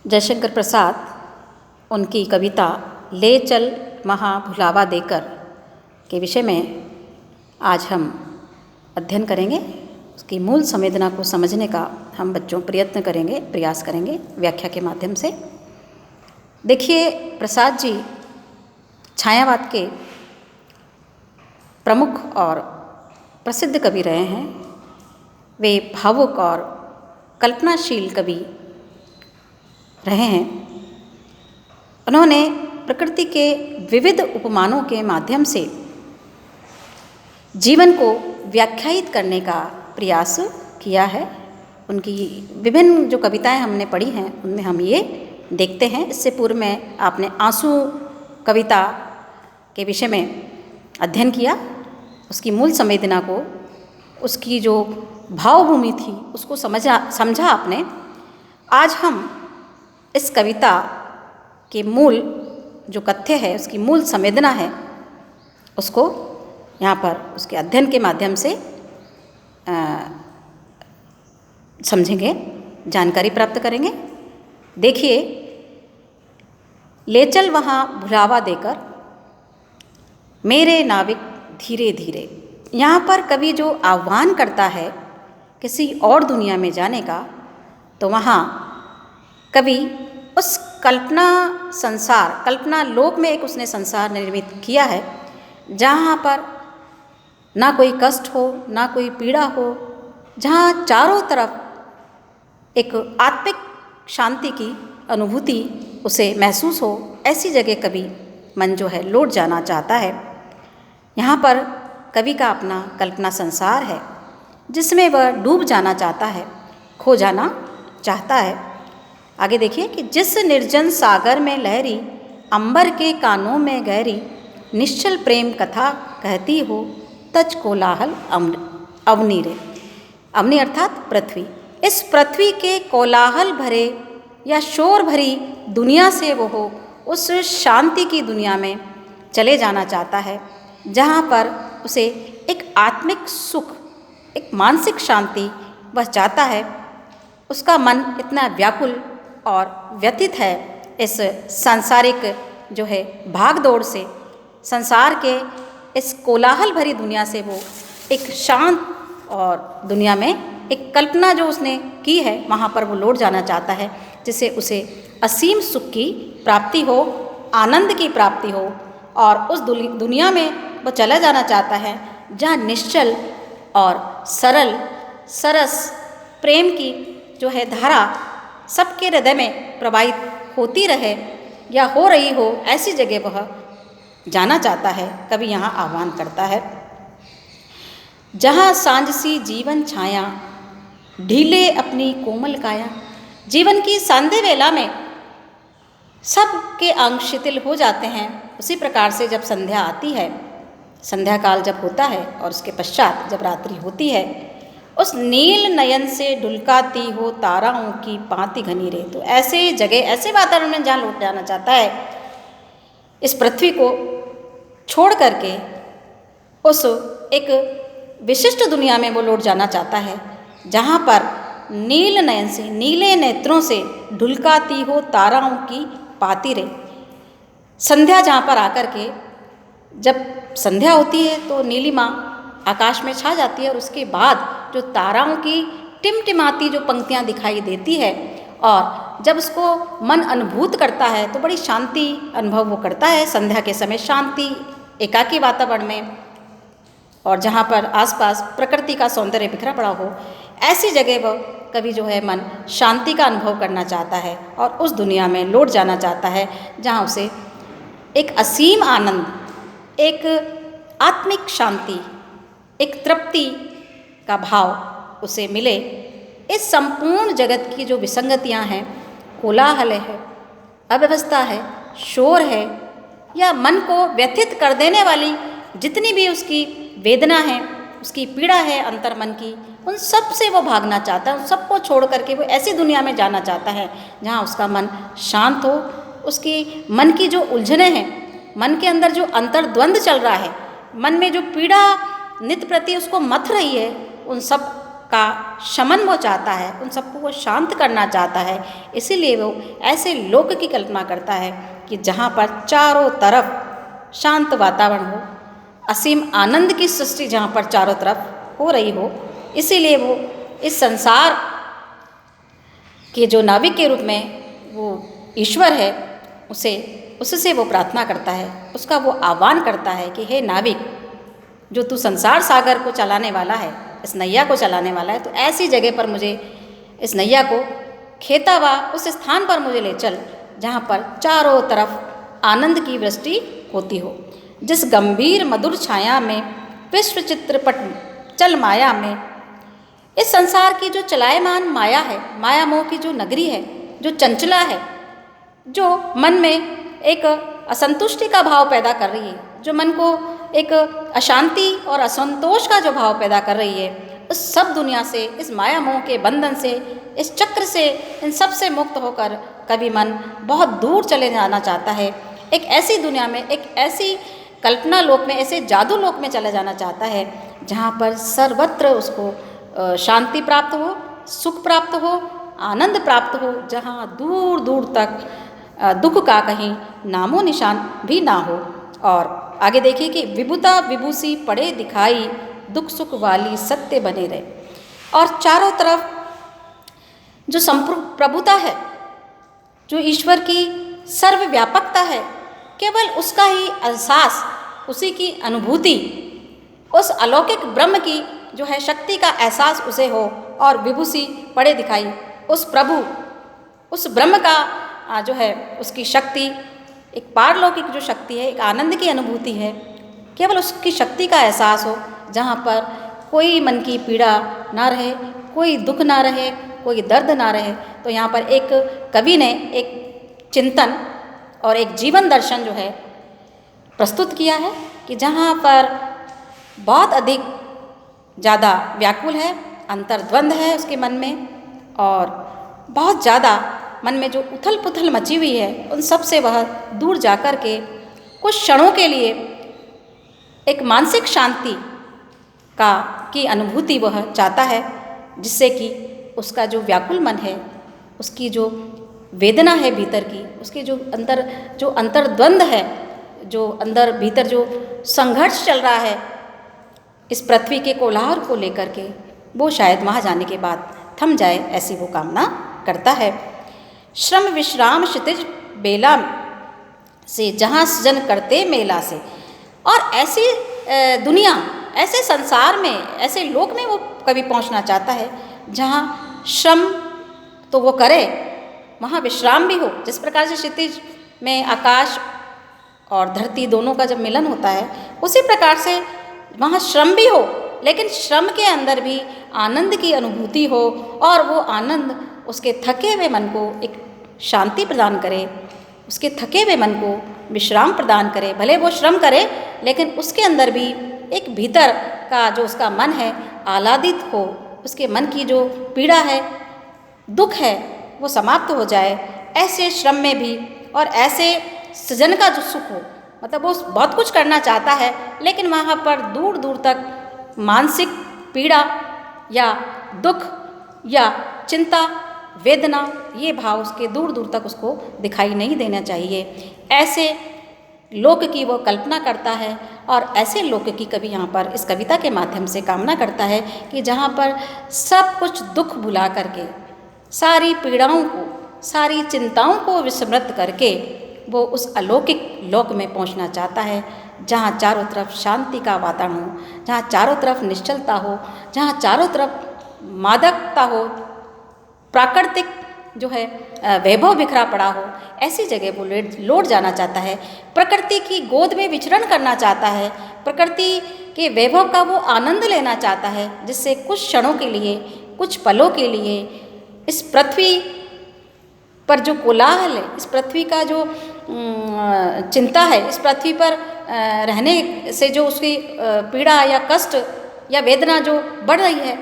जयशंकर प्रसाद उनकी कविता ले चल महा भुलावा देकर के विषय में आज हम अध्ययन करेंगे। उसकी मूल संवेदना को समझने का हम बच्चों प्रयास करेंगे व्याख्या के माध्यम से। देखिए, प्रसाद जी छायावाद के प्रमुख और प्रसिद्ध कवि रहे हैं। वे भावुक और कल्पनाशील कवि रहे हैं। उन्होंने प्रकृति के विविध उपमानों के माध्यम से जीवन को व्याख्यायित करने का प्रयास किया है। उनकी विभिन्न जो कविताएं हमने पढ़ी हैं उनमें हम ये देखते हैं। इससे पूर्व में आपने आंसू कविता के विषय में अध्ययन किया, उसकी मूल संवेदना को, उसकी जो भावभूमि थी उसको समझा आपने। आज हम इस कविता के मूल जो कथ्य है, उसकी मूल संवेदना है, उसको यहाँ पर उसके अध्ययन के माध्यम से समझेंगे, जानकारी प्राप्त करेंगे। देखिए, ले चल वहाँ भुलावा देकर मेरे नाविक धीरे धीरे। यहाँ पर कवि जो आह्वान करता है किसी और दुनिया में जाने का, तो वहाँ कवि उस कल्पना लोक में एक उसने संसार निर्मित किया है जहाँ पर ना कोई कष्ट हो, ना कोई पीड़ा हो, जहाँ चारों तरफ एक आत्मिक शांति की अनुभूति उसे महसूस हो। ऐसी जगह कवि मन जो है लौट जाना चाहता है। यहाँ पर कवि का अपना कल्पना संसार है जिसमें वह डूब जाना चाहता है, खो जाना चाहता है। आगे देखिए कि जिस निर्जन सागर में लहरी, अंबर के कानों में गहरी, निश्चल प्रेम कथा कहती हो, तज कोलाहल अवनी रे। अवनी अर्थात पृथ्वी। इस पृथ्वी के कोलाहल भरे या शोर भरी दुनिया से वो हो उस शांति की दुनिया में चले जाना चाहता है, जहाँ पर उसे एक आत्मिक सुख, एक मानसिक शांति वह चाहता है। उसका मन इतना व्याकुल और व्यथित है इस सांसारिक जो है भाग दौड़ से, संसार के इस कोलाहल भरी दुनिया से वो एक शांत और दुनिया में एक कल्पना जो उसने की है वहाँ पर वो लौट जाना चाहता है, जिससे उसे असीम सुख की प्राप्ति हो, आनंद की प्राप्ति हो। और उस दुनिया में वो चला जाना चाहता है जहाँ निश्चल और सरल सरस प्रेम की जो है धारा सबके हृदय में प्रवाहित होती रहे या हो रही हो, ऐसी जगह वह जाना चाहता है। कवि यहाँ आह्वान करता है, जहाँ सांझ सी जीवन छाया, ढीले अपनी कोमल काया। जीवन की सांध्य वेला में सबके अंग शिथिल हो जाते हैं। उसी प्रकार से जब संध्या आती है, संध्या काल जब होता है और उसके पश्चात जब रात्रि होती है, उस नील नयन से ढुलकाती हो ताराओं की पांति घनी रे। तो ऐसे जगह, ऐसे वातावरण में जहाँ लौट जाना चाहता है, इस पृथ्वी को छोड़ करके उस एक विशिष्ट दुनिया में वो लौट जाना चाहता है जहाँ पर नील नयन से, नीले नेत्रों से ढुलकाती हो ताराओं की पाती रे। संध्या जहाँ पर आकर के, जब संध्या होती है तो नीलिमा आकाश में छा जाती है और उसके बाद जो ताराओं की टिमटिमाती जो पंक्तियाँ दिखाई देती है, और जब उसको मन अनुभूत करता है तो बड़ी शांति अनुभव वो करता है। संध्या के समय शांति, एकाकी वातावरण में, और जहाँ पर आसपास प्रकृति का सौंदर्य बिखरा पड़ा हो, ऐसी जगह वह कवि जो है मन शांति का अनुभव करना चाहता है और उस दुनिया में लौट जाना चाहता है जहाँ उसे एक असीम आनंद, एक आत्मिक शांति, एक तृप्ति का भाव उसे मिले। इस संपूर्ण जगत की जो विसंगतियाँ हैं, कोलाहल है, अव्यवस्था है, शोर है, या मन को व्यथित कर देने वाली जितनी भी उसकी वेदना है, उसकी पीड़ा है अंतर मन की, उन सब से वो भागना चाहता है। उन सबको छोड़ करके वो ऐसी दुनिया में जाना चाहता है जहाँ उसका मन शांत हो। उसकी मन की जो उलझनें हैं, मन के अंदर जो अंतर्द्वंद चल रहा है, मन में जो पीड़ा नित्य प्रति उसको मथ रही है, उन सब का शमन वो चाहता है, उन सबको वो शांत करना चाहता है। इसीलिए वो ऐसे लोक की कल्पना करता है कि जहाँ पर चारों तरफ शांत वातावरण हो, असीम आनंद की सृष्टि जहाँ पर चारों तरफ हो रही हो। इसीलिए वो इस संसार के जो नाविक के रूप में वो ईश्वर है, उससे वो प्रार्थना करता है, उसका वो आह्वान करता है कि हे नाविक, जो तू संसार सागर को चलाने वाला है, इस नैया को चलाने वाला है, तो ऐसी जगह पर मुझे इस नैया को खेता हुआ उस स्थान पर मुझे ले चल जहाँ पर चारों तरफ आनंद की वृष्टि होती हो। जिस गंभीर मधुर छाया में विश्व चित्रपट चल माया में, इस संसार की जो चलायमान माया है, माया मोह की जो नगरी है, जो चंचला है, जो मन में एक असंतुष्टि का भाव पैदा कर रही है, जो मन को एक अशांति और असंतोष का जो भाव पैदा कर रही है, उस सब दुनिया से, इस माया मोह के बंधन से, इस चक्र से, इन सब से मुक्त होकर कभी मन बहुत दूर चले जाना चाहता है। एक ऐसी दुनिया में, एक ऐसी कल्पना लोक में, ऐसे जादू लोक में चला जाना चाहता है जहाँ पर सर्वत्र उसको शांति प्राप्त हो, सुख प्राप्त हो, आनंद प्राप्त हो, जहाँ दूर दूर तक दुख का कहीं नामो निशान भी ना हो। और आगे देखिए कि विभुता विभूषी पड़े दिखाई, दुख सुख वाली सत्य बने रहे। और चारों तरफ जो संप्रभुता है, जो ईश्वर की सर्वव्यापकता है, केवल उसका ही एहसास, उसी की अनुभूति, उस अलौकिक ब्रह्म की जो है शक्ति का एहसास उसे हो। और विभूषी पड़े दिखाई, उस प्रभु, उस ब्रह्म का जो है उसकी शक्ति, एक पारलौकिक जो शक्ति है, एक आनंद की अनुभूति है, केवल उसकी शक्ति का एहसास हो, जहाँ पर कोई मन की पीड़ा ना रहे, कोई दुख ना रहे, कोई दर्द ना रहे। तो यहाँ पर एक कवि ने एक चिंतन और एक जीवन दर्शन जो है प्रस्तुत किया है कि जहाँ पर बहुत अधिक ज़्यादा व्याकुल है, अंतर्द्वंद है उसके मन में, और बहुत ज़्यादा मन में जो उथल पुथल मची हुई है, उन सब से वह दूर जाकर के कुछ क्षणों के लिए एक मानसिक शांति की अनुभूति वह चाहता है, जिससे कि उसका जो व्याकुल मन है, उसकी जो वेदना है भीतर की, उसके जो अंतर्द्वंद है, जो अंदर भीतर जो संघर्ष चल रहा है इस पृथ्वी के कोलाहल को लेकर के, वो शायद वहाँ जाने के बाद थम जाए, ऐसी वो कामना करता है। श्रम विश्राम क्षितिज बेला से, जहाँ सृजन करते मेला से। और ऐसी दुनिया, ऐसे संसार में, ऐसे लोक में वो कभी पहुँचना चाहता है जहाँ श्रम तो वो करे, वहाँ विश्राम भी हो। जिस प्रकार से क्षितिज में आकाश और धरती दोनों का जब मिलन होता है, उसी प्रकार से वहाँ श्रम भी हो, लेकिन श्रम के अंदर भी आनंद की अनुभूति हो, और वो आनंद उसके थके हुए मन को एक शांति प्रदान करे, उसके थके हुए मन को विश्राम प्रदान करे। भले वो श्रम करे, लेकिन उसके अंदर भी एक भीतर का जो उसका मन है आह्लादित हो, उसके मन की जो पीड़ा है, दुख है, वो समाप्त हो जाए। ऐसे श्रम में भी और ऐसे सृजन का जो सुख हो, मतलब वो बहुत कुछ करना चाहता है, लेकिन वहाँ पर दूर दूर तक मानसिक पीड़ा या दुख या चिंता, वेदना, ये भाव उसके दूर दूर तक उसको दिखाई नहीं देना चाहिए। ऐसे लोक की वो कल्पना करता है, और ऐसे लोक की कवि यहाँ पर इस कविता के माध्यम से कामना करता है कि जहाँ पर सब कुछ दुख भुला करके, सारी पीड़ाओं को, सारी चिंताओं को विस्मृत करके वो उस अलौकिक लोक में पहुंचना चाहता है, जहाँ चारों तरफ शांति का वातावरण हो, जहाँ चारों तरफ निश्चलता हो, जहाँ चारों तरफ मादकता हो, प्राकृतिक जो है वैभव बिखरा पड़ा हो। ऐसी जगह वो लौट जाना चाहता है, प्रकृति की गोद में विचरण करना चाहता है, प्रकृति के वैभव का वो आनंद लेना चाहता है, जिससे कुछ क्षणों के लिए, कुछ पलों के लिए इस पृथ्वी पर जो कोलाहल है, इस पृथ्वी का जो चिंता है, इस पृथ्वी पर रहने से जो उसकी पीड़ा या कष्ट या वेदना जो बढ़ रही है,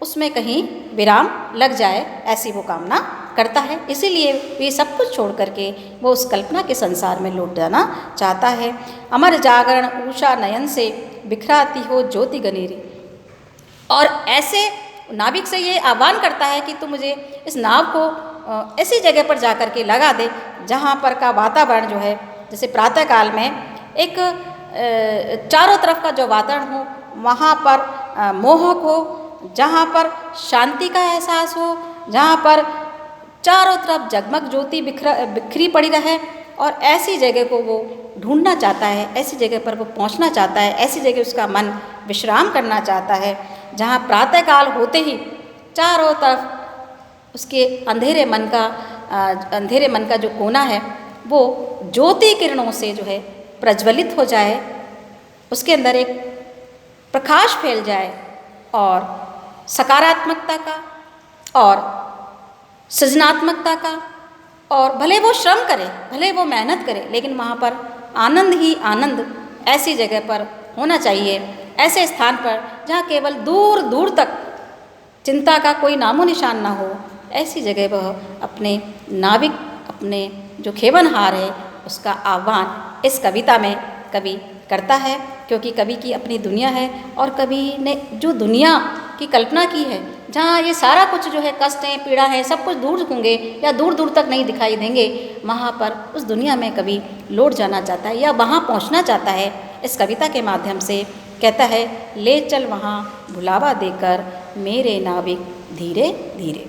उसमें कहीं विराम लग जाए, ऐसी वो कामना करता है। इसीलिए ये सब कुछ छोड़ करके वो उस कल्पना के संसार में लौट जाना चाहता है। अमर जागरण उषा नयन से बिखराती हो ज्योति गनेरी। और ऐसे नाविक से ये आह्वान करता है कि तू मुझे इस नाव को ऐसी जगह पर जा कर के लगा दे जहाँ पर का वातावरण जो है, जैसे प्रातःकाल में एक चारों तरफ का जो वातावरण हो वहाँ पर मोहक हो, जहाँ पर शांति का एहसास हो, जहाँ पर चारों तरफ जगमग ज्योति बिखरी पड़ी रहे, और ऐसी जगह को वो ढूंढना चाहता है, ऐसी जगह पर वो पहुंचना चाहता है, ऐसी जगह उसका मन विश्राम करना चाहता है जहाँ प्रातःकाल होते ही चारों तरफ उसके अंधेरे मन का जो कोना है वो ज्योति किरणों से जो है प्रज्वलित हो जाए, उसके अंदर एक प्रकाश फैल जाए और सकारात्मकता का और सृजनात्मकता का, और भले वो श्रम करे, भले वो मेहनत करे, लेकिन वहाँ पर आनंद ही आनंद ऐसी जगह पर होना चाहिए, ऐसे स्थान पर जहाँ केवल दूर दूर तक चिंता का कोई नामो निशान ना हो। ऐसी जगह वह अपने नाविक, अपने जो खेवनहार है, उसका आह्वान इस कविता में कवि करता है, क्योंकि कवि की अपनी दुनिया है और कवि ने जो दुनिया की कल्पना की है जहाँ ये सारा कुछ जो है कष्ट है, पीड़ा है, सब कुछ दूर होंगे या दूर दूर तक नहीं दिखाई देंगे, वहाँ पर उस दुनिया में कवि लौट जाना चाहता है या वहाँ पहुँचना चाहता है। इस कविता के माध्यम से कहता है, ले चल वहाँ भुलावा देकर मेरे नाविक धीरे धीरे।